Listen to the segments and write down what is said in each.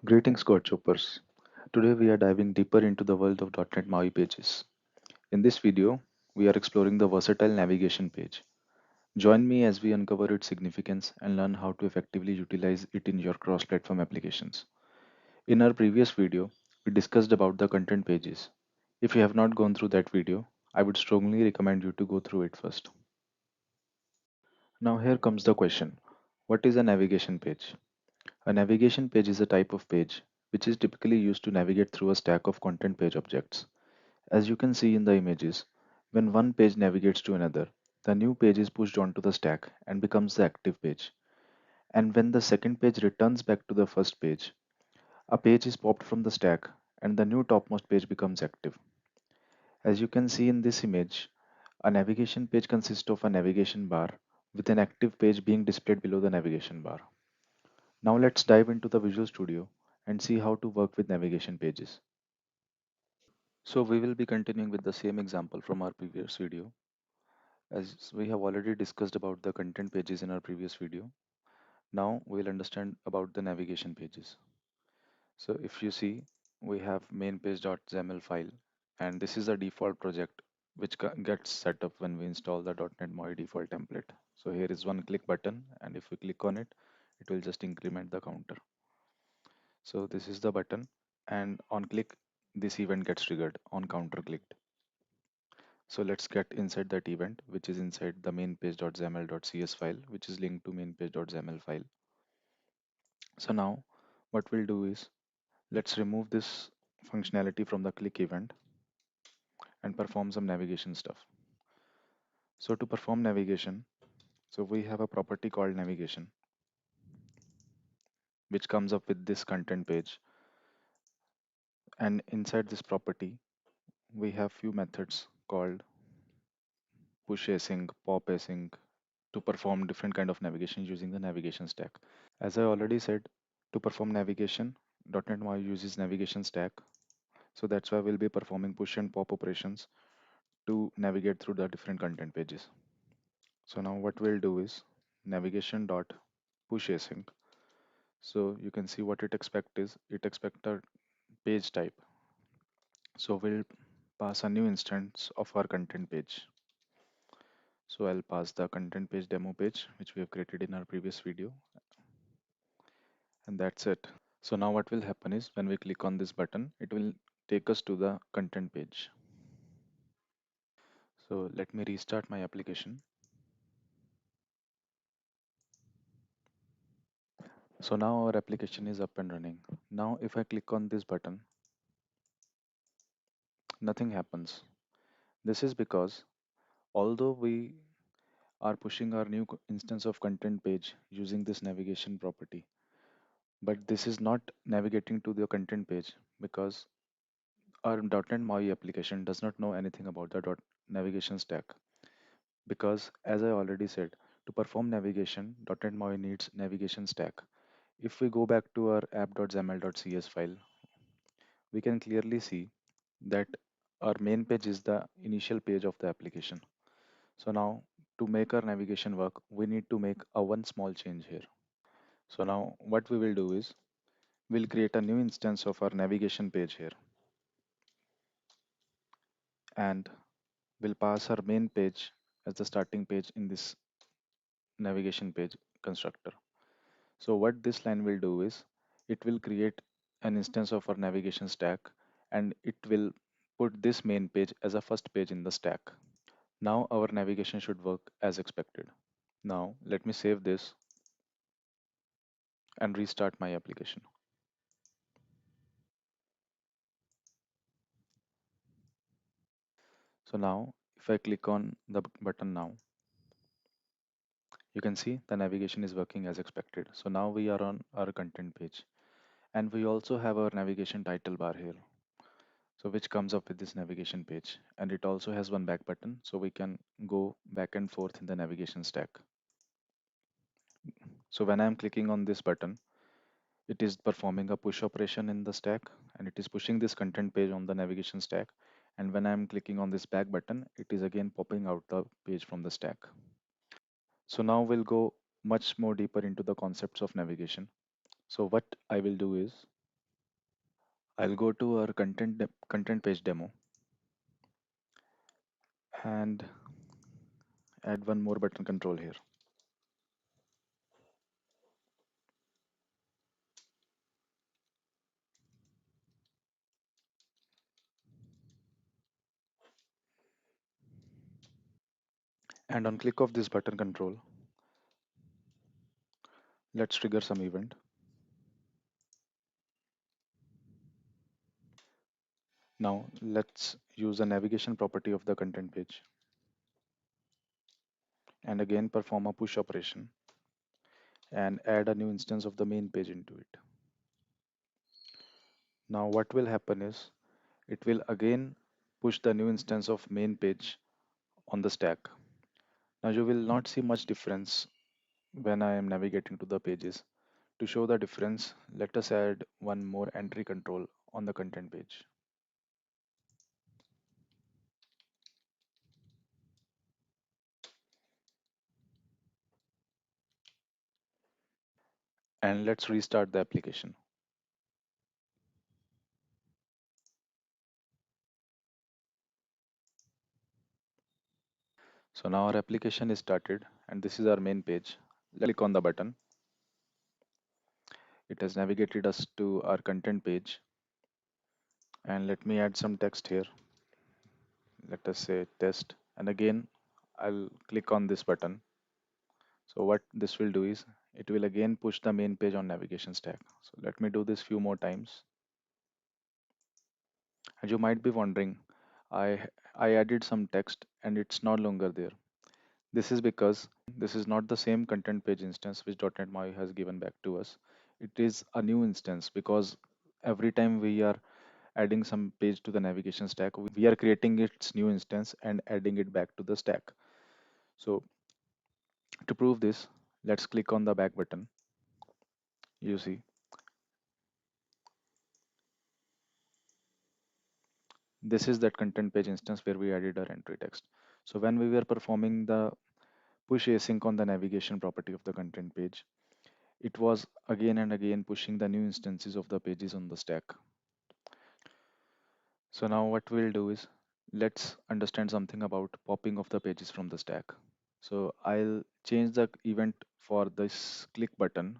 Greetings, Code Choppers. Today we are diving deeper into the world of .NET MAUI pages. In this video, we are exploring the versatile navigation page. Join me as we uncover its significance and learn how to effectively utilize it in your cross-platform applications. In our previous video, we discussed about the content pages. If you have not gone through that video, I would strongly recommend you to go through it first. Now here comes the question. What is a navigation page? A navigation page is a type of page which is typically used to navigate through a stack of content page objects. As you can see in the images, when one page navigates to another, the new page is pushed onto the stack and becomes the active page. And when the second page returns back to the first page, a page is popped from the stack and the new topmost page becomes active. As you can see in this image, a navigation page consists of a navigation bar with an active page being displayed below the navigation bar. Now let's dive into the Visual Studio and see how to work with navigation pages. So we will be continuing with the same example from our previous video. As we have already discussed about the content pages in our previous video, now we'll understand about the navigation pages. So if you see, we have main.page.xaml file, and this is a default project which gets set up when we install the .NET MAUI default template. So here is one click button, and if we click on it, it will just increment the counter. So this is the button, and on click, this event gets triggered on counter clicked. So let's get inside that event, which is inside the main page.xaml.cs file, which is linked to main page.xaml file. So now what we'll do is let's remove this functionality from the click event and perform some navigation stuff. So to perform navigation, so we have a property called navigation, which comes up with this content page. And inside this property, we have few methods called push async, pop async to perform different kind of navigation using the navigation stack. As I already said, to perform navigation, .NET MAUI uses navigation stack. So that's why we'll be performing push and pop operations to navigate through the different content pages. So now what we'll do is navigation dot push async. So you can see what it expect is it expect a page type. So we'll pass a new instance of our content page. So I'll pass the content page demo page, which we have created in our previous video, and that's it. So now what will happen is when we click on this button, it will take us to the content page. So let me restart my application. So now our application is up and running. Now if I click on this button, nothing happens. This is because although we are pushing our new instance of content page using this navigation property, but this is not navigating to the content page because our .NET MAUI application does not know anything about the navigation stack. Because as I already said, to perform navigation, .NET MAUI needs navigation stack. If we go back to our app.xaml.cs file, we can clearly see that our main page is the initial page of the application. So now to make our navigation work, we need to make a one small change here. So now what we will do is we'll create a new instance of our navigation page here and we'll pass our main page as the starting page in this navigation page constructor. So what this line will do is it will create an instance of our navigation stack and it will put this main page as a first page in the stack. Now our navigation should work as expected. Now let me save this and restart my application. So now if I click on the button now, you can see the navigation is working as expected. So now we are on our content page and we also have our navigation title bar here. So which comes up with this navigation page and it also has one back button so we can go back and forth in the navigation stack. So when I'm clicking on this button, it is performing a push operation in the stack and it is pushing this content page on the navigation stack. And when I'm clicking on this back button, it is again popping out the page from the stack. So now we'll go much more deeper into the concepts of navigation. So what I will do is I'll go to our content page demo and add one more button control here. And on click of this button control, let's trigger some event. Now let's use a navigation property of the content page and again perform a push operation and add a new instance of the main page into it. Now what will happen is it will again push the new instance of main page on the stack. Now you will not see much difference when I am navigating to the pages. To show the difference, let us add one more entry control on the content page. And let's restart the application. So now our application is started and this is our main page. Let's click on the button. It has navigated us to our content page. And let me add some text here. Let us say test. And again, I'll click on this button. So what this will do is it will again push the main page on navigation stack. So let me do this few more times. And you might be wondering, I added some text and it's no longer there. This is because this is not the same content page instance which .NET MAUI has given back to us. It is a new instance because every time we are adding some page to the navigation stack, we are creating its new instance and adding it back to the stack. So to prove this, let's click on the back button. You see, this is that content page instance where we added our entry text. So when we were performing the push async on the navigation property of the content page, it was again and again pushing the new instances of the pages on the stack. So now what we'll do is let's understand something about popping of the pages from the stack. So I'll change the event for this click button.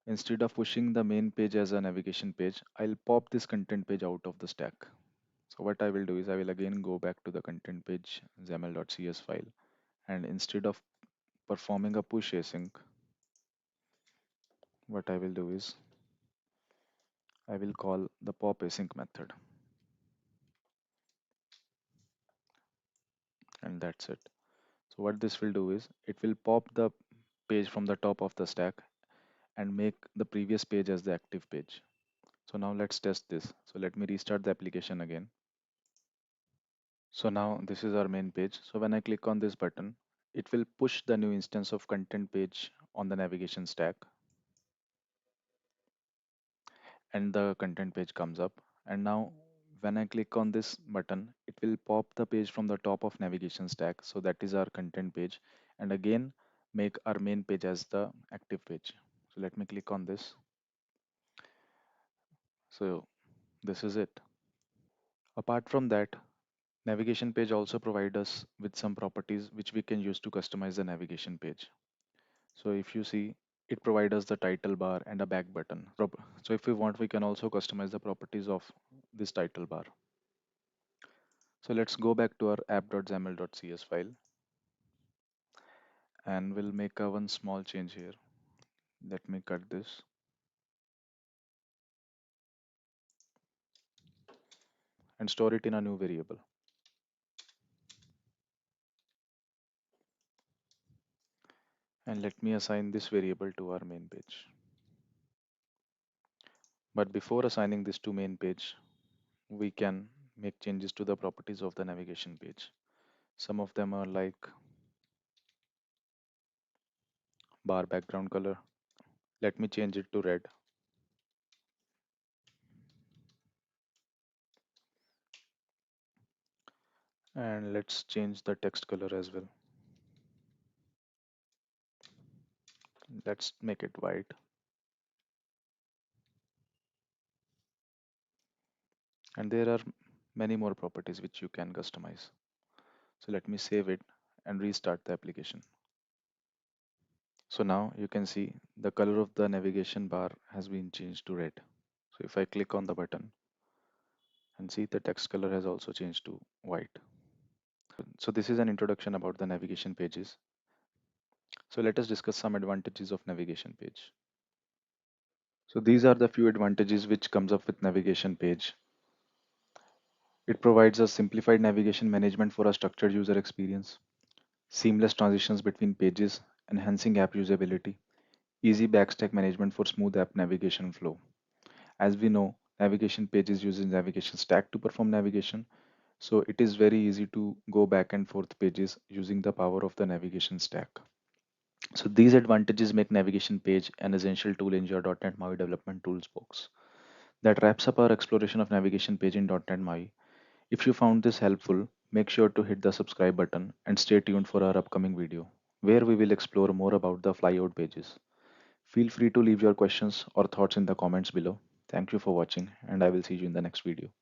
Instead of pushing the main page as a navigation page, I'll pop this content page out of the stack. So what I will do is I will again go back to the content page xaml.cs file, and instead of performing a push async, what I will do is I will call the pop async method, and that's it. So what this will do is it will pop the page from the top of the stack and make the previous page as the active page. So now let's test this. So let me restart the application again. So now this is our main page. So when I click on this button, it will push the new instance of content page on the navigation stack and the content page comes up. And now when I click on this button, it will pop the page from the top of navigation stack. So that is our content page, and again make our main page as the active page. So let me click on this. So this is it. Apart from that, navigation page also provide us with some properties which we can use to customize the navigation page. So if you see, it provides us the title bar and a back button. So if we want, we can also customize the properties of this title bar. So let's go back to our app.xaml.cs file and we'll make a one small change here. Let me cut this and store it in a new variable. And let me assign this variable to our main page. But before assigning this to main page, we can make changes to the properties of the navigation page. Some of them are like bar background color. Let me change it to red. And let's change the text color as well. Let's make it white. And there are many more properties which you can customize. So let me save it and restart the application. So now you can see the color of the navigation bar has been changed to red. So if I click on the button and see, the text color has also changed to white. So this is an introduction about the navigation pages. So let us discuss some advantages of navigation page. So these are the few advantages which comes up with navigation page. It provides a simplified navigation management for a structured user experience, seamless transitions between pages, enhancing app usability, easy backstack management for smooth app navigation flow. As we know, navigation pages uses navigation stack to perform navigation, so it is very easy to go back and forth pages using the power of the navigation stack. So these advantages make navigation page an essential tool in your .NET MAUI development tools box. That wraps up our exploration of navigation page in .NET MAUI. If you found this helpful, make sure to hit the subscribe button and stay tuned for our upcoming video, where we will explore more about the flyout pages. Feel free to leave your questions or thoughts in the comments below. Thank you for watching, and I will see you in the next video.